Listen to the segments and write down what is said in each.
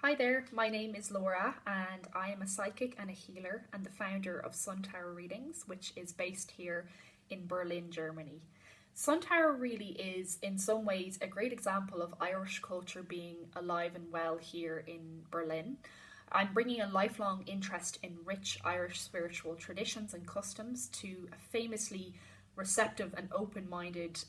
Hi there, my name is Laura and I am a psychic and a healer and the founder of Sun Tarot Readings, which is based here in Berlin, Germany. Sun Tarot really is, in some ways, a great example of Irish culture being alive and well here in Berlin. I'm bringing a lifelong interest in rich Irish spiritual traditions and customs to a famously receptive and open-minded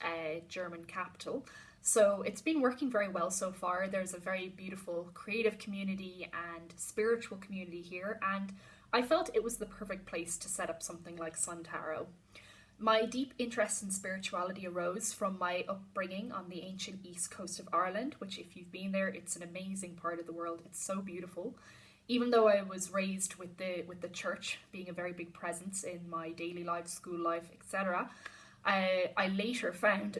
German capital. So it's been working very well so far. There's a very beautiful creative community and spiritual community here, and I felt it was the perfect place to set up something like Sun Tarot. My deep interest in spirituality arose from my upbringing on the ancient east coast of Ireland, which, if you've been there, it's an amazing part of the world. It's so beautiful. Even though I was raised with the church being a very big presence in my daily life, school life, etc., I later found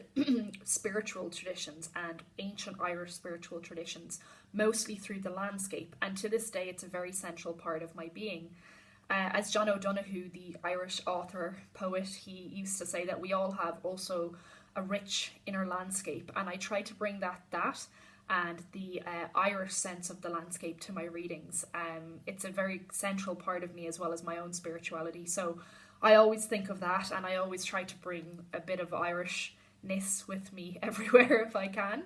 spiritual traditions and ancient Irish spiritual traditions mostly through the landscape, and to this day it's a very central part of my being. As John O'Donoghue, the Irish author, poet, he used to say that we all have also a rich inner landscape, and I try to bring that and the Irish sense of the landscape to my readings. It's a very central part of me as well as my own spirituality, so I always think of that, and I always try to bring a bit of Irishness with me everywhere if I can.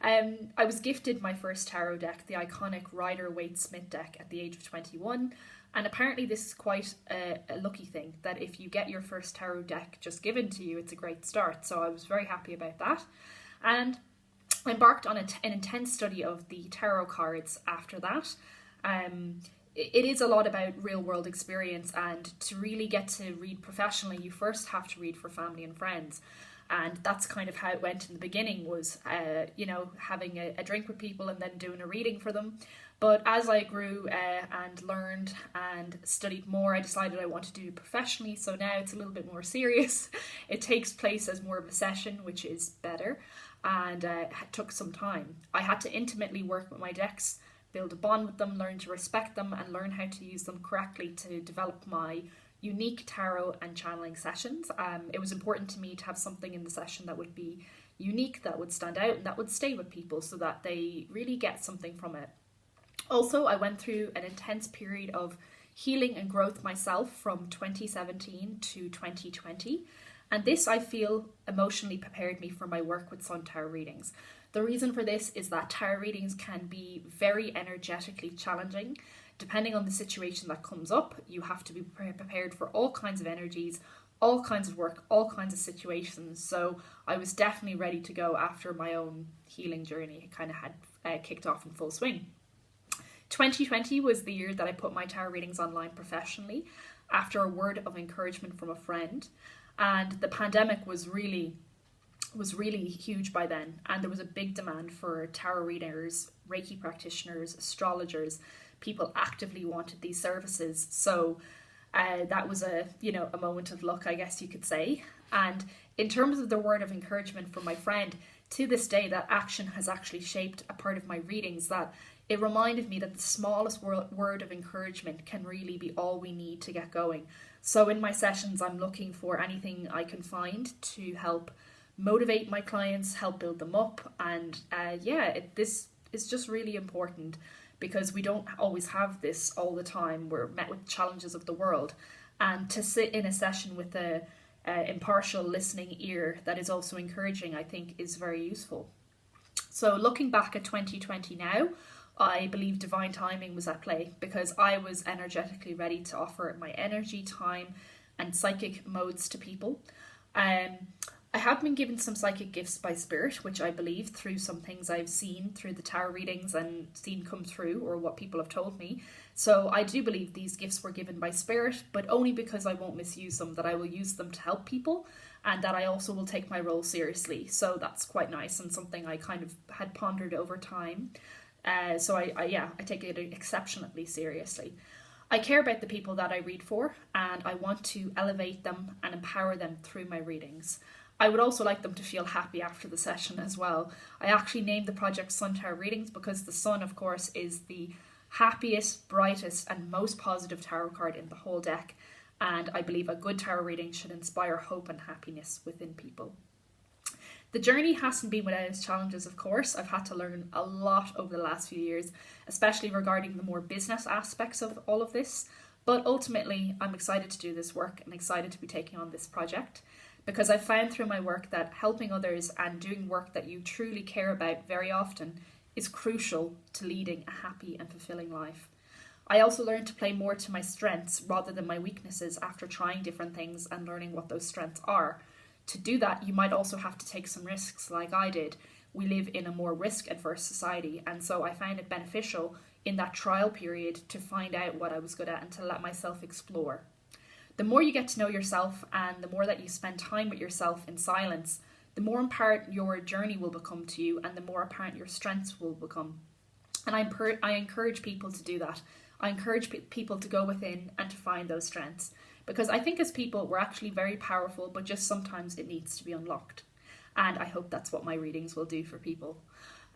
I was gifted my first tarot deck, the iconic Rider-Waite-Smith deck, at the age of 21, and apparently this is quite a lucky thing, that if you get your first tarot deck just given to you, it's a great start, so I was very happy about that. And I embarked on an intense study of the tarot cards after that. It is a lot about real world experience, and to really get to read professionally, you first have to read for family and friends. And that's kind of how it went in the beginning, was, having a drink with people and then doing a reading for them. But as I grew and learned and studied more, I decided I wanted to do it professionally. So now it's a little bit more serious. It takes place as more of a session, which is better. And it took some time. I had to intimately work with my decks, build a bond with them, learn to respect them, and learn how to use them correctly to develop my unique tarot and channeling sessions. It was important to me to have something in the session that would be unique, that would stand out, and that would stay with people so that they really get something from it. Also, I went through an intense period of healing and growth myself from 2017 to 2020. And this, I feel, emotionally prepared me for my work with Sun Tarot Readings. The reason for this is that tarot readings can be very energetically challenging. Depending on the situation that comes up, you have to be prepared for all kinds of energies, all kinds of work, all kinds of situations. So I was definitely ready to go after my own healing journey. It kind of had kicked off in full swing. 2020 was the year that I put my tarot readings online professionally after a word of encouragement from a friend. And the pandemic was really huge by then, and there was a big demand for tarot readers, Reiki practitioners, astrologers. People actively wanted these services, so that was a moment of luck, I guess you could say. And in terms of the word of encouragement from my friend, to this day that action has actually shaped a part of my readings, that it reminded me that the smallest word of encouragement can really be all we need to get going. So in my sessions, I'm looking for anything I can find to help motivate my clients, help build them up. And this is just really important, because we don't always have this all the time. We're met with challenges of the world. And to sit in a session with a impartial listening ear that is also encouraging, I think, is very useful. So looking back at 2020 now, I believe divine timing was at play, because I was energetically ready to offer my energy, time, and psychic modes to people. I have been given some psychic gifts by spirit, which I believe, through some things I've seen through the tarot readings and seen come through, or what people have told me. So I do believe these gifts were given by spirit, but only because I won't misuse them, that I will use them to help people, and that I also will take my role seriously. So that's quite nice, and something I kind of had pondered over time. So I take it exceptionally seriously. I care about the people that I read for, and I want to elevate them and empower them through my readings. I would also like them to feel happy after the session as well. I actually named the project Sun Tarot Readings because the sun, of course, is the happiest, brightest, and most positive tarot card in the whole deck. And I believe a good tarot reading should inspire hope and happiness within people. The journey hasn't been without its challenges, of course. I've had to learn a lot over the last few years, especially regarding the more business aspects of all of this. But ultimately, I'm excited to do this work and excited to be taking on this project, because I've found through my work that helping others and doing work that you truly care about very often is crucial to leading a happy and fulfilling life. I also learned to play more to my strengths rather than my weaknesses after trying different things and learning what those strengths are. To do that, you might also have to take some risks like I did. We live in a more risk-adverse society, and so I found it beneficial in that trial period to find out what I was good at and to let myself explore. The more you get to know yourself and the more that you spend time with yourself in silence, the more apparent your journey will become to you and the more apparent your strengths will become. And I encourage people to do that. I encourage people to go within and to find those strengths. Because I think as people, we're actually very powerful, but just sometimes it needs to be unlocked. And I hope that's what my readings will do for people.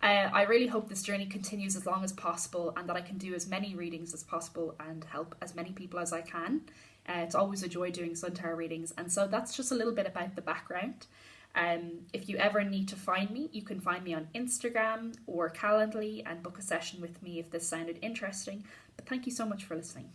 I really hope this journey continues as long as possible and that I can do as many readings as possible and help as many people as I can. It's always a joy doing Sun Tower readings. And so that's just a little bit about the background. If you ever need to find me, you can find me on Instagram or Calendly and book a session with me if this sounded interesting. But thank you so much for listening.